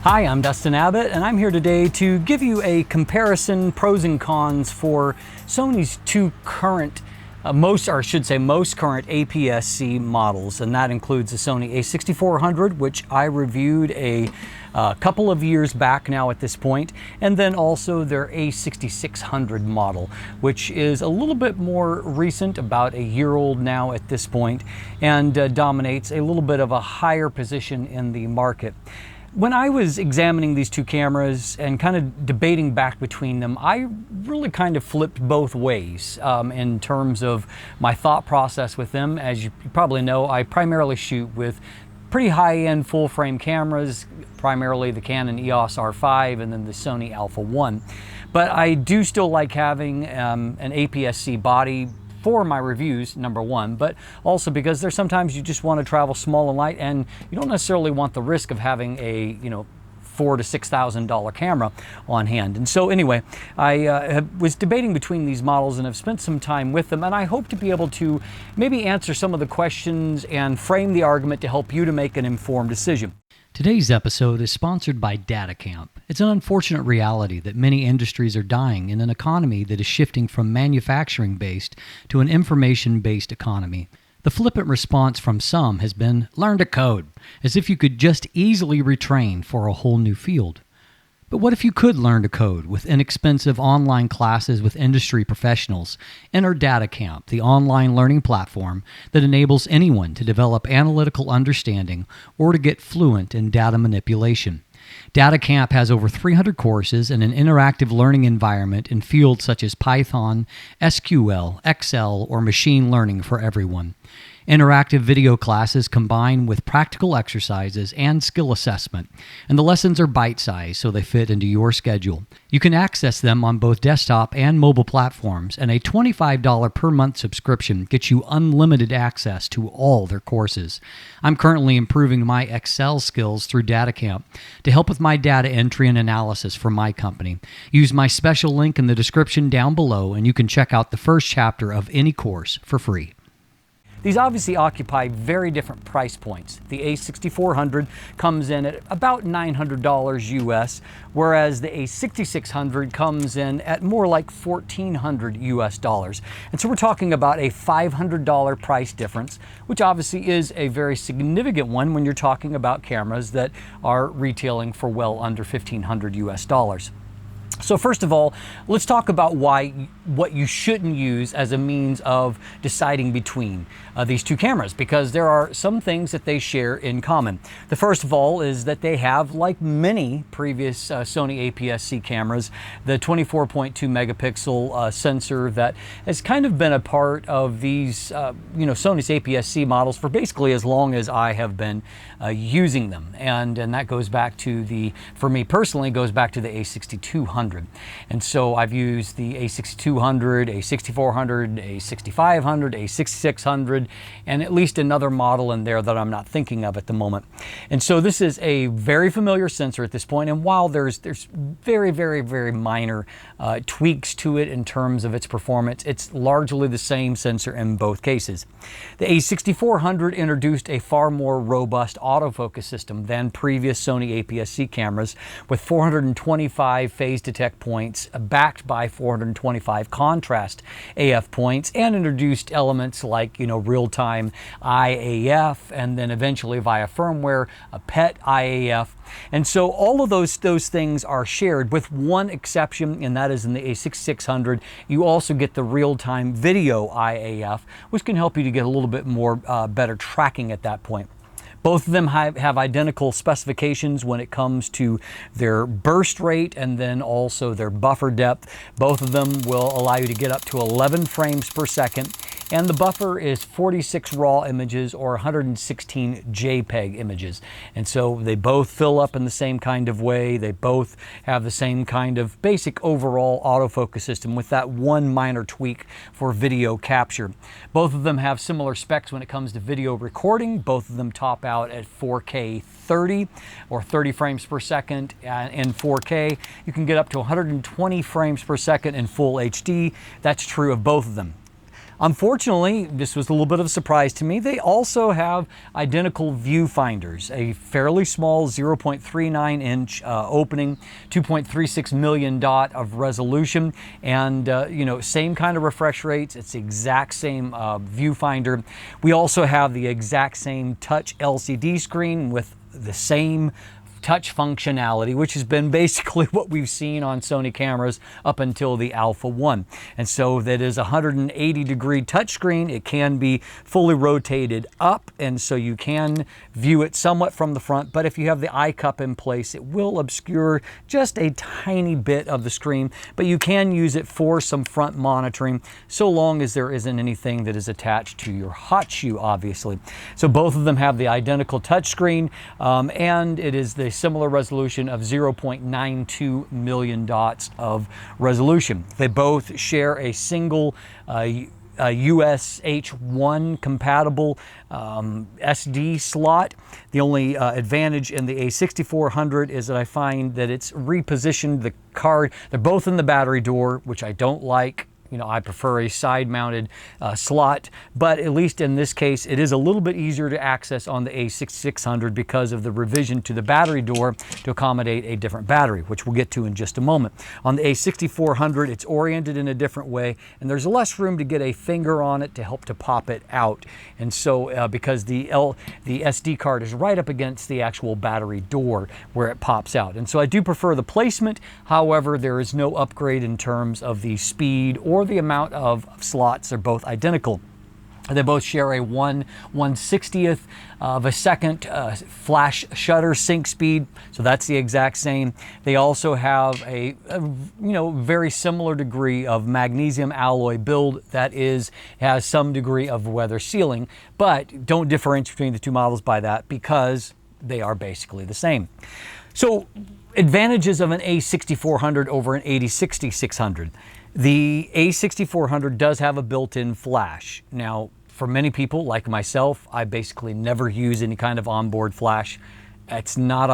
Hi, I'm Dustin Abbott, and I'm here today to give you a comparison, pros and cons for Sony's two current, most current APS-C models, and that includes the Sony a6400, which I reviewed a couple of years back now at this point, and then also their a6600 model, which is a little bit more recent, about a year old now at this point, and dominates a little bit of a higher position in the market. When I was examining these two cameras and kind of debating back between them, I really kind of flipped both ways in terms of my thought process with them. As you probably know, I primarily shoot with pretty high-end full-frame cameras, primarily the Canon EOS R5 and then the Sony Alpha 1. But I do still like having an APS-C body for my reviews, number one, but also because there's sometimes you just want to travel small and light and you don't necessarily want the risk of having a, $4,000 to $6,000 camera on hand. And so anyway, I was debating between these models and have spent some time with them, and I hope to be able to maybe answer some of the questions and frame the argument to help you to make an informed decision. Today's episode is sponsored by DataCamp. It's an unfortunate reality that many industries are dying in an economy that is shifting from manufacturing-based to an information-based economy. The flippant response from some has been, learn to code, as if you could just easily retrain for a whole new field. But what if you could learn to code with inexpensive online classes with industry professionals? Enter DataCamp, the online learning platform that enables anyone to develop analytical understanding or to get fluent in data manipulation. DataCamp has over 300 courses and an interactive learning environment in fields such as Python, SQL, Excel, or machine learning for everyone. Interactive video classes combine with practical exercises and skill assessment, and the lessons are bite-sized so they fit into your schedule. You can access them on both desktop and mobile platforms, and a $25 per month subscription gets you unlimited access to all their courses. I'm currently improving my Excel skills through DataCamp to help with my data entry and analysis for my company. Use my special link in the description down below, and you can check out the first chapter of any course for free. These obviously occupy very different price points. The a6400 comes in at about $900 US, whereas the a6600 comes in at more like $1,400 US dollars. And so we're talking about a $500 price difference, which obviously is a very significant one when you're talking about cameras that are retailing for well under $1,500 US dollars. So first of all, let's talk about what you shouldn't use as a means of deciding between these two cameras, because there are some things that they share in common. The first of all is that they have, like many previous Sony APS-C cameras, the 24.2 megapixel sensor that has kind of been a part of these Sony's APS-C models for basically as long as I have been using them, and that goes back to for me personally, goes back to the a6200. And so I've used the a6200, a6400, a6500, a6600, and at least another model in there that I'm not thinking of at the moment. And so this is a very familiar sensor at this point, and while there's very, very, very minor tweaks to it in terms of its performance, it's largely the same sensor in both cases. The a6400 introduced a far more robust autofocus system than previous Sony APS-C cameras, with 425 phase detect points backed by 425 contrast AF points, and introduced elements like real-time IAF, and then eventually via firmware a PET IAF. And so all of those things are shared, with one exception, and that is in the a6600 you also get the real-time video IAF, which can help you to get a little bit more better tracking at that point. Both of them have identical specifications when it comes to their burst rate and then also their buffer depth. Both of them will allow you to get up to 11 frames per second, and the buffer is 46 RAW images or 116 JPEG images. And so they both fill up in the same kind of way. They both have the same kind of basic overall autofocus system, with that one minor tweak for video capture. Both of them have similar specs when it comes to video recording. Both of them top out at 4K 30 or 30 frames per second in 4K. You can get up to 120 frames per second in full HD. That's true of both of them. Unfortunately, this was a little bit of a surprise to me, they also have identical viewfinders, a fairly small 0.39 inch opening, 2.36 million dot of resolution, and you know, same kind of refresh rates. It's the exact same viewfinder. We also have the exact same touch LCD screen with the same touch functionality, which has been basically what we've seen on Sony cameras up until the Alpha 1. And so that is a 180-degree touchscreen. It can be fully rotated up, and so you can view it somewhat from the front, but if you have the eye cup in place, it will obscure just a tiny bit of the screen, but you can use it for some front monitoring, so long as there isn't anything that is attached to your hot shoe, obviously. So both of them have the identical touchscreen, and it is the similar resolution of 0.92 million dots of resolution. They both share a single US H1 compatible SD slot. The only advantage in the a6400 is that I find that it's repositioned the card. They're both in the battery door, which I don't like. You know, I prefer a side-mounted slot, but at least in this case, it is a little bit easier to access on the a6600 because of the revision to the battery door to accommodate a different battery, which we'll get to in just a moment. On the a6400, it's oriented in a different way, and there's less room to get a finger on it to help to pop it out. And so, because the SD card is right up against the actual battery door where it pops out. And so I do prefer the placement. However, there is no upgrade in terms of the speed or the amount of slots. Are both identical. They both share a 1/160th of a second flash shutter sync speed, so that's the exact same. They also have a very similar degree of magnesium alloy build that has some degree of weather sealing, but don't differentiate between the two models by that because they are basically the same. So advantages of an a6400 over an 8600. The a6400 does have a built-in flash. Now, for many people like myself, I basically never use any kind of onboard flash. That's not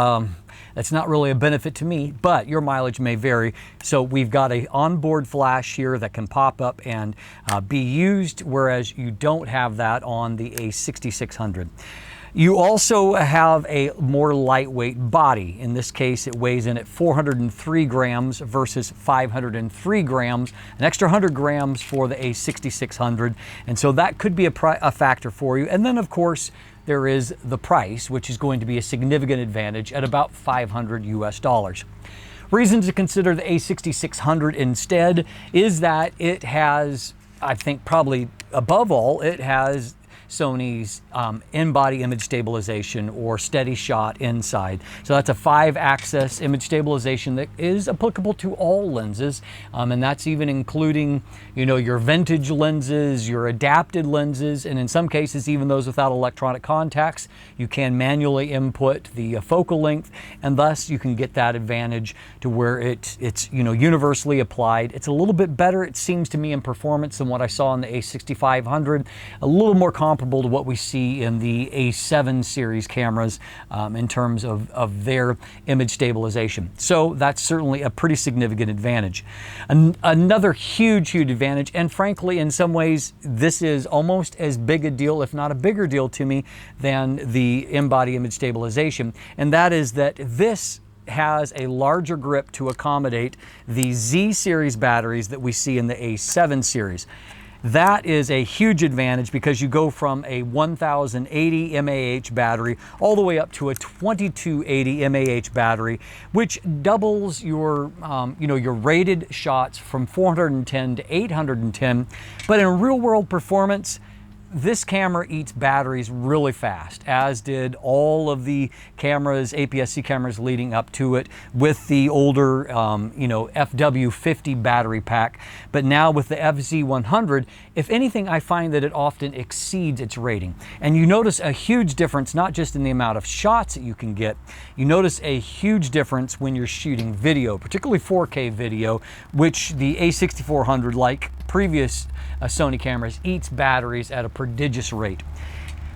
really a benefit to me, but your mileage may vary. So we've got a onboard flash here that can pop up and be used, whereas you don't have that on the a6600. You also have a more lightweight body. In this case, it weighs in at 403 grams versus 503 grams, an extra 100 grams for the a6600. And so that could be a factor for you. And then, of course, there is the price, which is going to be a significant advantage at about $500 US. Reasons to consider the a6600 instead is that it has, I think probably above all, it has Sony's in-body image stabilization or steady shot inside. So that's a 5-axis image stabilization that is applicable to all lenses, and that's even including, you know, your vintage lenses, your adapted lenses, and in some cases even those without electronic contacts. You can manually input the focal length, and thus you can get that advantage to where it's universally applied. It's a little bit better, it seems to me, in performance than what I saw in the a6500. A little more comparable to what we see in the A7 series cameras in terms of their image stabilization. So that's certainly a pretty significant advantage. Another huge advantage, and frankly in some ways this is almost as big a deal, if not a bigger deal to me, than the in-body image stabilization, and that is that this has a larger grip to accommodate the Z series batteries that we see in the A7 series. That is a huge advantage because you go from a 1080 mAh battery all the way up to a 2280 mAh battery, which doubles your your rated shots from 410 to 810. But in real world performance, this camera eats batteries really fast, as did all of the cameras, APS-C cameras leading up to it, with the older, FW50 battery pack. But now with the FZ100, if anything, I find that it often exceeds its rating. And you notice a huge difference, not just in the amount of shots that you can get, you notice a huge difference when you're shooting video, particularly 4K video, which the a6400, like previous Sony cameras, eats batteries at a prodigious rate.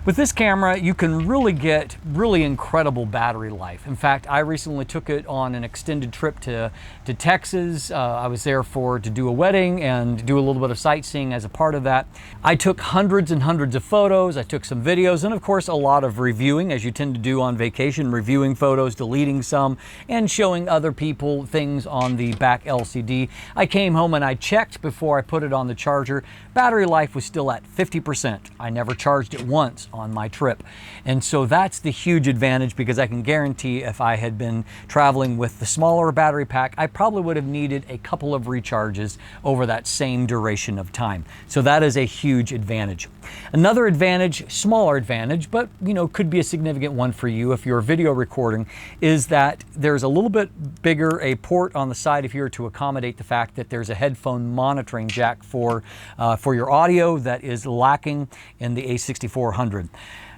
With this camera, you can really get really incredible battery life. In fact, I recently took it on an extended trip to Texas. I was there to do a wedding and do a little bit of sightseeing as a part of that. I took hundreds and hundreds of photos. I took some videos and of course a lot of reviewing, as you tend to do on vacation, reviewing photos, deleting some, and showing other people things on the back LCD. I came home and I checked before I put it on the charger. Battery life was still at 50%. I never charged it once on my trip. And so that's the huge advantage, because I can guarantee if I had been traveling with the smaller battery pack, I probably would have needed a couple of recharges over that same duration of time. So that is a huge advantage. Another advantage, smaller advantage, but could be a significant one for you if you're video recording, is that there's a little bit bigger a port on the side of here to accommodate the fact that there's a headphone monitoring jack for your audio that is lacking in the a6400.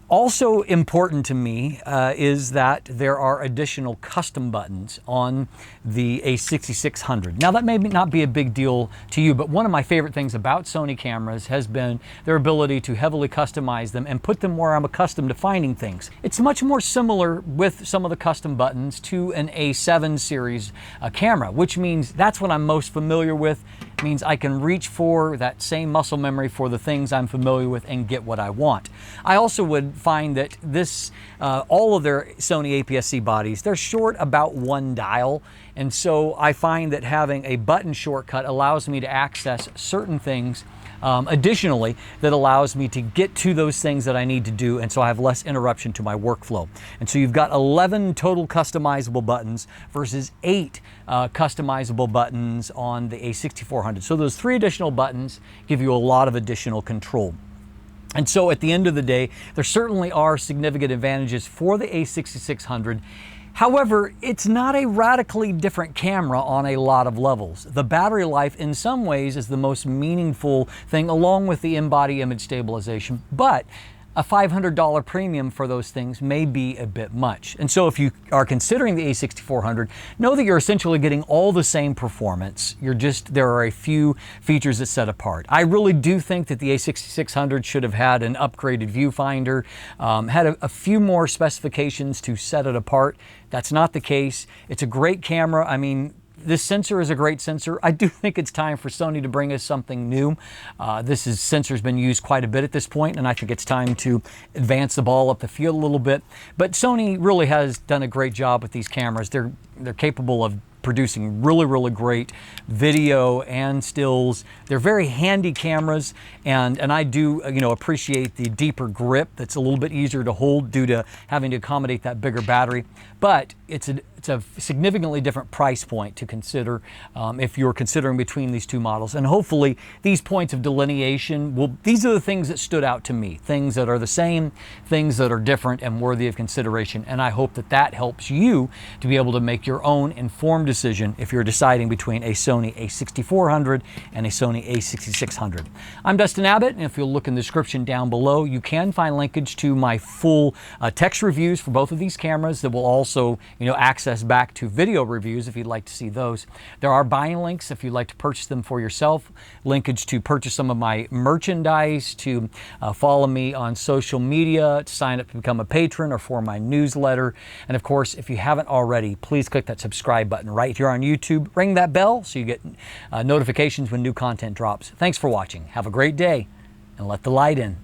Also important to me is that there are additional custom buttons on the a6600. Now that may not be a big deal to you, but one of my favorite things about Sony cameras has been their ability to heavily customize them and put them where I'm accustomed to finding things. It's much more similar with some of the custom buttons to an A7 series camera, which means that's what I'm most familiar with. It means I can reach for that same muscle memory for the things I'm familiar with and get what I want. I also would find that all of their Sony APS-C bodies, they're short about one dial, and so I find that having a button shortcut allows me to access certain things additionally that allows me to get to those things that I need to do, and so I have less interruption to my workflow. And so you've got 11 total customizable buttons versus 8 customizable buttons on the a6400. So those 3 additional buttons give you a lot of additional control. And so at the end of the day, there certainly are significant advantages for the a6600. However, it's not a radically different camera on a lot of levels. The battery life in some ways is the most meaningful thing, along with the in-body image stabilization, but a $500 premium for those things may be a bit much. And so if you are considering the a6400, know that you're essentially getting all the same performance. There are a few features that set apart. I really do think that the a6600 should have had an upgraded viewfinder, had a few more specifications to set it apart. That's not the case. It's a great camera. I mean, this sensor is a great sensor. I do think it's time for Sony to bring us something new. Sensor's been used quite a bit at this point, and I think it's time to advance the ball up the field a little bit. But Sony really has done a great job with these cameras. They're capable of producing really, really great video and stills. They're very handy cameras, and I do appreciate the deeper grip that's a little bit easier to hold due to having to accommodate that bigger battery. But it's a significantly different price point to consider if you're considering between these two models. And hopefully these points of delineation these are the things that stood out to me, things that are the same, things that are different and worthy of consideration. And I hope that that helps you to be able to make your own informed decision if you're deciding between a Sony a6400 and a Sony a6600. I'm Dustin Abbott, and if you'll look in the description down below, you can find linkage to my full text reviews for both of these cameras that will also access back to video reviews if you'd like to see those. There are buying links if you'd like to purchase them for yourself, linkage to purchase some of my merchandise, to follow me on social media, to sign up to become a patron or for my newsletter. And of course, if you haven't already, please click that subscribe button right here on YouTube. Ring that bell so you get notifications when new content drops. Thanks for watching. Have a great day, and let the light in.